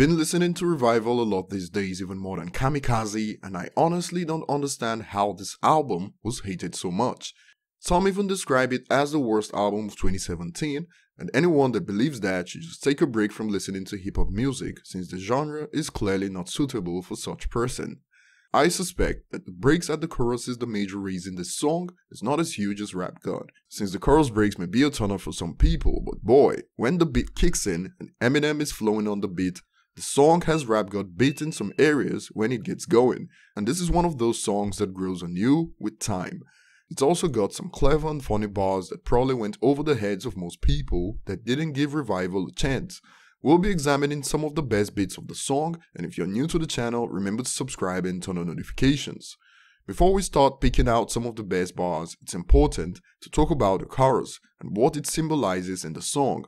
been listening to Revival a lot these days, even more than Kamikaze, and I honestly don't understand how this album was hated so much. Some even describe it as the worst album of 2017, and anyone that believes that should just take a break from listening to hip-hop music, since the genre is clearly not suitable for such a person. I suspect that the breaks at the chorus is the major reason this song is not as huge as Rap God, since the chorus breaks may be a turner for some people, but boy, when the beat kicks in and Eminem is flowing on the beat, the song has Rap God beat in some areas when it gets going, and this is one of those songs that grows on you with time. It's also got some clever and funny bars that probably went over the heads of most people that didn't give Revival a chance. We'll be examining some of the best bits of the song, and if you're new to the channel, remember to subscribe and turn on notifications. Before we start picking out some of the best bars, it's important to talk about the chorus and what it symbolizes in the song.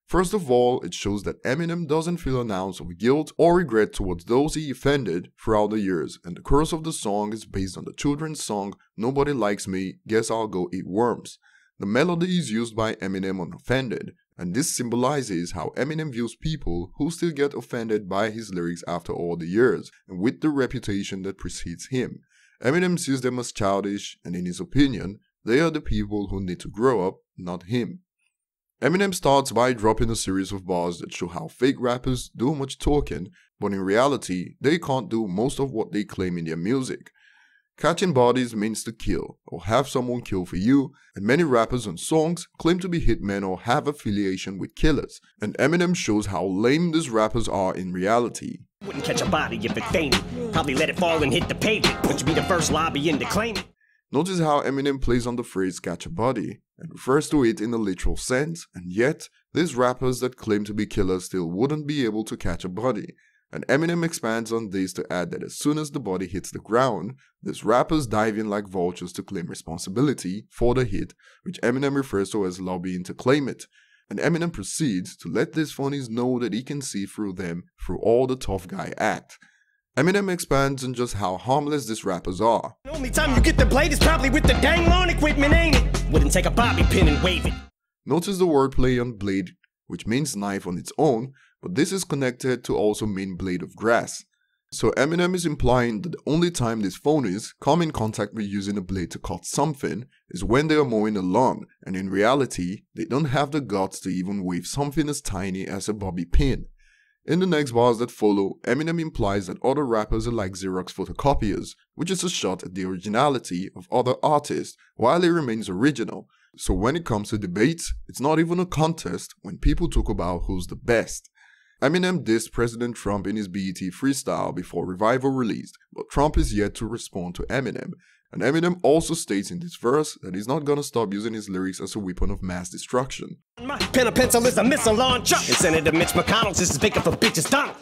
First of all, it shows that Eminem doesn't feel an ounce of guilt or regret towards those he offended throughout the years, and the chorus of the song is based on the children's song Nobody Likes Me, Guess I'll Go Eat Worms. The melody is used by Eminem on Offended, and this symbolizes how Eminem views people who still get offended by his lyrics after all the years, and with the reputation that precedes him. Eminem sees them as childish, and in his opinion, they are the people who need to grow up, not him. Eminem starts by dropping a series of bars that show how fake rappers do much talking, but in reality, they can't do most of what they claim in their music. Catching bodies means to kill, or have someone kill for you, and many rappers on songs claim to be hitmen or have affiliation with killers, and Eminem shows how lame these rappers are in reality. Wouldn't catch a body if it fainted, probably let it fall and hit the pavement, which would be the first lobbying to claim it. Notice how Eminem plays on the phrase catch a body, and refers to it in a literal sense, and yet, these rappers that claim to be killers still wouldn't be able to catch a body. And Eminem expands on this to add that as soon as the body hits the ground, these rappers dive in like vultures to claim responsibility for the hit, which Eminem refers to as lobbying to claim it. And Eminem proceeds to let these phonies know that he can see through them through all the tough guy act. Eminem expands on just how harmless these rappers are. The only time you get the blade is probably with the dang lawn equipment, ain't it? Wouldn't take a bobby pin and wave it. Notice the wordplay on blade, which means knife on its own, but this is connected to also mean blade of grass. So Eminem is implying that the only time these phonies come in contact with using a blade to cut something is when they are mowing a lawn, and in reality, they don't have the guts to even wave something as tiny as a bobby pin. In the next bars that follow, Eminem implies that other rappers are like Xerox photocopiers, which is a shot at the originality of other artists while it remains original. So when it comes to debates, it's not even a contest when people talk about who's the best. Eminem dissed President Trump in his BET freestyle before Revival released, but Trump is yet to respond to Eminem. And Eminem also states in this verse that he's not gonna stop using his lyrics as a weapon of mass destruction. My pen and pencil is a missile launcher, and Senator Mitch McConnell's is vacant for bitches done.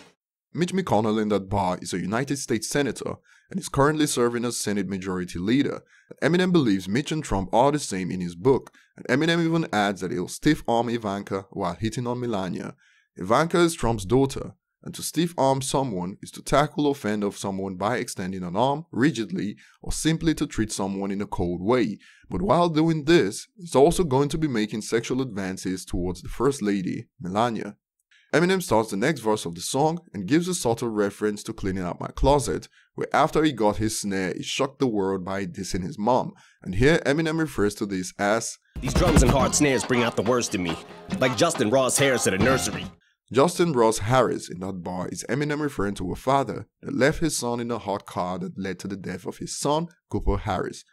Mitch McConnell in that bar is a United States Senator and is currently serving as Senate Majority Leader. And Eminem believes Mitch and Trump are the same in his book, and Eminem even adds that he'll stiff-arm Ivanka while hitting on Melania. Ivanka is Trump's daughter, and to stiff-arm someone is to tackle or offend of someone by extending an arm rigidly or simply to treat someone in a cold way. But while doing this, it's also going to be making sexual advances towards the First Lady, Melania. Eminem starts the next verse of the song and gives a subtle reference to cleaning out my closet, where after he got his snare, he shocked the world by dissing his mom, and here Eminem refers to this as these drums and hard snares bring out the worst in me, like Justin Ross Harris at a nursery. Justin Ross Harris in that bar is Eminem referring to a father that left his son in a hot car that led to the death of his son, Cooper Harris.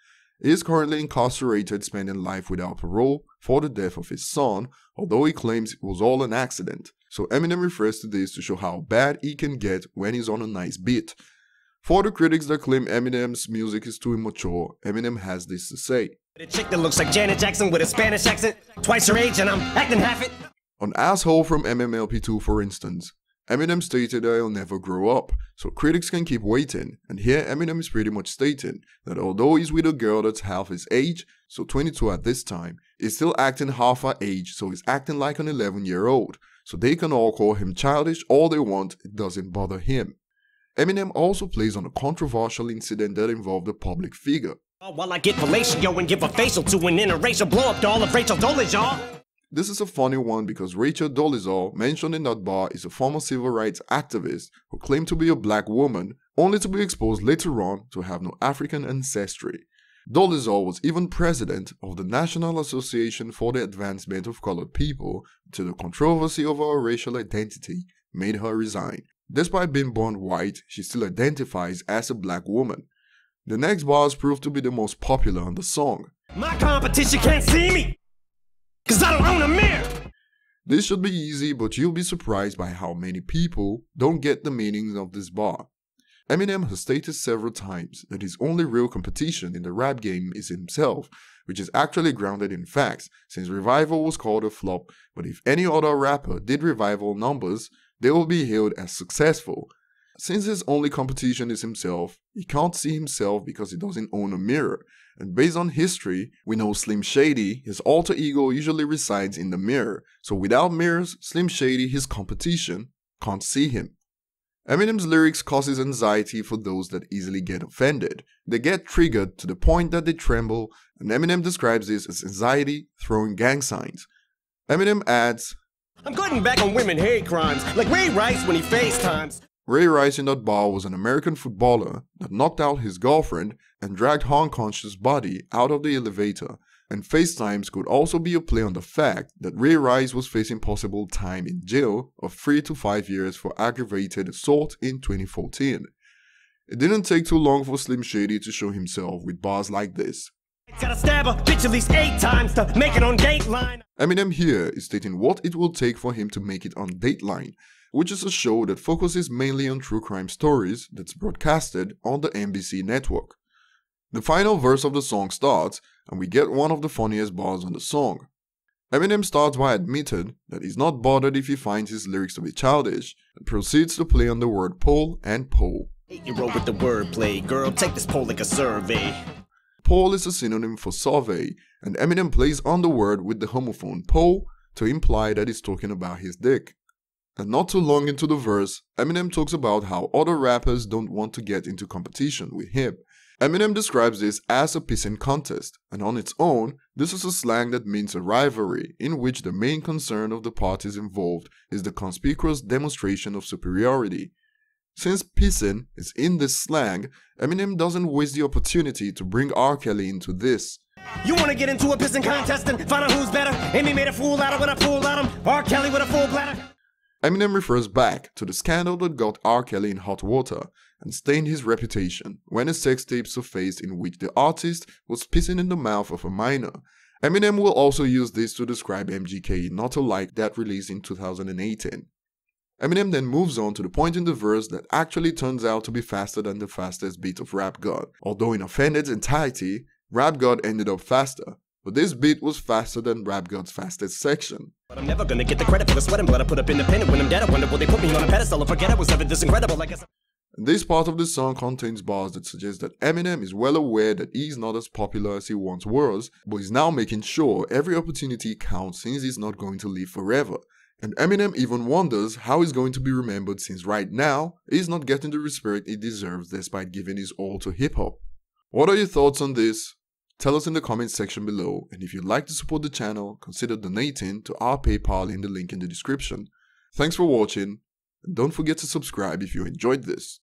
He is currently incarcerated, spending life without parole for the death of his son, although he claims it was all an accident. So Eminem refers to this to show how bad he can get when he's on a nice beat. For the critics that claim Eminem's music is too immature, Eminem has this to say. A chick that looks like Janet Jackson with a Spanish accent, twice her age and I'm acting half it. On Asshole from MMLP2 for instance, Eminem stated that he'll never grow up, so critics can keep waiting, and here Eminem is pretty much stating that although he's with a girl that's half his age, so 22 at this time, he's still acting half her age, so he's acting like an 11-year-old, so they can all call him childish all they want, it doesn't bother him. Eminem also plays on a controversial incident that involved a public figure. While I get fellatio and give a facial to an interracial blow up to all of Rachel Dole's, y'all. This is a funny one because Rachel Dolezal, mentioned in that bar, is a former civil rights activist who claimed to be a black woman, only to be exposed later on to have no African ancestry. Dolezal was even president of the National Association for the Advancement of Colored People until the controversy over her racial identity made her resign. Despite being born white, she still identifies as a black woman. The next bars proved to be the most popular on the song. My competition can't see me, 'cause I don't own a mirror. This should be easy, but you'll be surprised by how many people don't get the meanings of this bar. Eminem has stated several times that his only real competition in the rap game is himself, which is actually grounded in facts, since Revival was called a flop, but if any other rapper did Revival numbers, they will be hailed as successful. Since his only competition is himself, he can't see himself because he doesn't own a mirror, and based on history, we know Slim Shady, his alter ego, usually resides in the mirror, so without mirrors, Slim Shady, his competition, can't see him. Eminem's lyrics causes anxiety for those that easily get offended. They get triggered to the point that they tremble, and Eminem describes this as anxiety throwing gang signs. Eminem adds, I'm getting back on women hate crimes, like Ray Rice when he FaceTimes. Ray Rice in that bar was an American footballer that knocked out his girlfriend and dragged her unconscious body out of the elevator, and FaceTimes could also be a play on the fact that Ray Rice was facing possible time in jail of 3 to 5 years for aggravated assault in 2014. It didn't take too long for Slim Shady to show himself with bars like this. Gotta stab a bitch at least 8 times to make it on Dateline. Eminem here is stating what it will take for him to make it on Dateline, which is a show that focuses mainly on true crime stories that's broadcasted on the NBC network. The final verse of the song starts, and we get one of the funniest bars on the song. Eminem starts by admitting that he's not bothered if he finds his lyrics to be childish, and proceeds to play on the word pole and pole. 8-year-old with the wordplay, girl, take this poll like a survey. Pole is a synonym for survey, and Eminem plays on the word with the homophone pole to imply that he's talking about his dick. And not too long into the verse, Eminem talks about how other rappers don't want to get into competition with him. Eminem describes this as a pissing contest, and on its own, this is a slang that means a rivalry in which the main concern of the parties involved is the conspicuous demonstration of superiority. Since pissing is in this slang, Eminem doesn't waste the opportunity to bring R. Kelly into this. You wanna get into a pissing contest and find out who's better? Amy made a fool out of when I pulled out him. R. Kelly with a full bladder. Eminem refers back to the scandal that got R. Kelly in hot water and stained his reputation when a sex tape surfaced in which the artist was pissing in the mouth of a minor. Eminem will also use this to describe MGK Not Alike that released in 2018. Eminem then moves on to the point in the verse that actually turns out to be faster than the fastest beat of Rap God. Although in Offended's entirety, Rap God ended up faster, but this beat was faster than Rap God's fastest section. But I'm never gonna get the credit for the sweat and blood I put up independent. When I'm dead, I wonder will they put me on a pedestal or forget I was ever this incredible. Like this part of the song contains bars that suggest that Eminem is well aware that he's not as popular as he once was, but is now making sure every opportunity counts since he's not going to live forever. And Eminem even wonders how he's going to be remembered since right now, he's not getting the respect he deserves despite giving his all to hip-hop. What are your thoughts on this? Tell us in the comment section below, and if you'd like to support the channel, consider donating to our PayPal in the link in the description. Thanks for watching, and don't forget to subscribe if you enjoyed this.